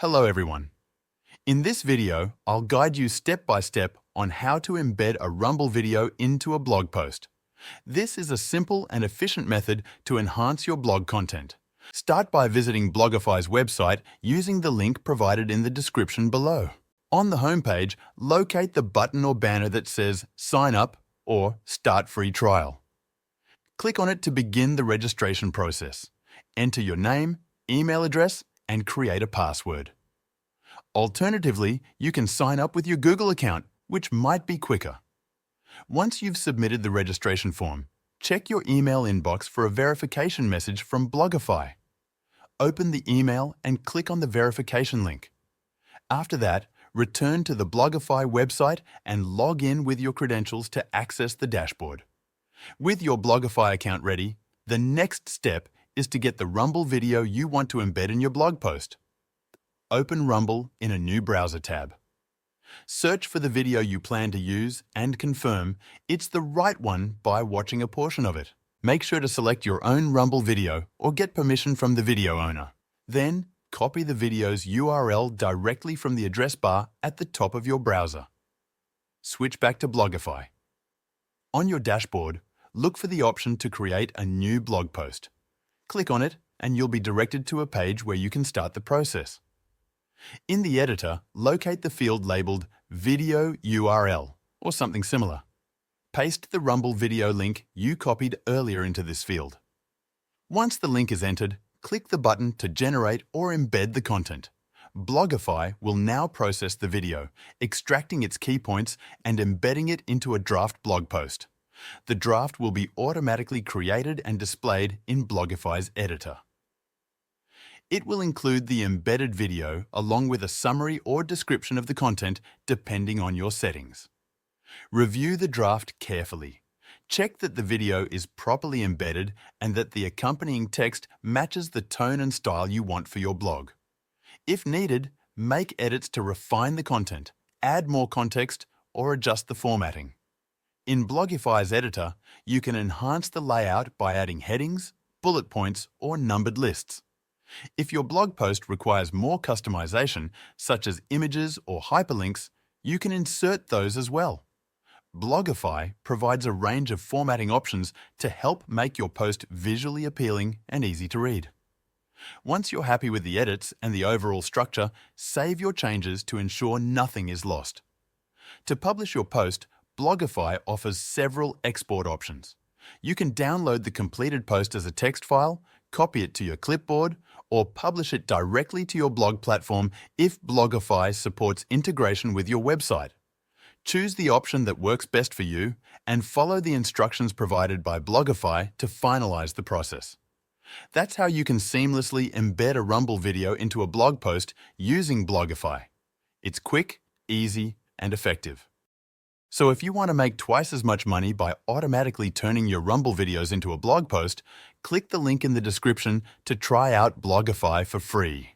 Hello everyone. In this video, I'll guide you step by step on how to embed a Rumble video into a blog post. This is a simple and efficient method to enhance your blog content. Start by visiting Blogify's website using the link provided in the description below. On the homepage, locate the button or banner that says Sign Up or Start Free Trial. Click on it to begin the registration process. Enter your name, email address, and create a password. Alternatively, you can sign up with your Google account, which might be quicker. Once you've submitted the registration form, check your email inbox for a verification message from Blogify. Open the email and click on the verification link. After that, return to the Blogify website and log in with your credentials to access the dashboard. With your Blogify account ready, the next step is to get the Rumble video you want to embed in your blog post. Open Rumble in a new browser tab. Search for the video you plan to use and confirm it's the right one by watching a portion of it. Make sure to select your own Rumble video or get permission from the video owner. Then, copy the video's URL directly from the address bar at the top of your browser. Switch back to Blogify. On your dashboard, look for the option to create a new blog post. Click on it and you'll be directed to a page where you can start the process. In the editor, locate the field labeled Video URL or something similar. Paste the Rumble video link you copied earlier into this field. Once the link is entered, click the button to generate or embed the content. Blogify will now process the video, extracting its key points and embedding it into a draft blog post. The draft will be automatically created and displayed in Blogify's editor. It will include the embedded video along with a summary or description of the content depending on your settings. Review the draft carefully. Check that the video is properly embedded and that the accompanying text matches the tone and style you want for your blog. If needed, make edits to refine the content, add more context, or adjust the formatting. In Blogify's editor, you can enhance the layout by adding headings, bullet points, or numbered lists. If your blog post requires more customization, such as images or hyperlinks, you can insert those as well. Blogify provides a range of formatting options to help make your post visually appealing and easy to read. Once you're happy with the edits and the overall structure, save your changes to ensure nothing is lost. To publish your post, Blogify offers several export options. You can download the completed post as a text file, copy it to your clipboard, or publish it directly to your blog platform if Blogify supports integration with your website. Choose the option that works best for you and follow the instructions provided by Blogify to finalize the process. That's how you can seamlessly embed a Rumble video into a blog post using Blogify. It's quick, easy, and effective. So if you want to make twice as much money by automatically turning your Rumble videos into a blog post, click the link in the description to try out Blogify for free.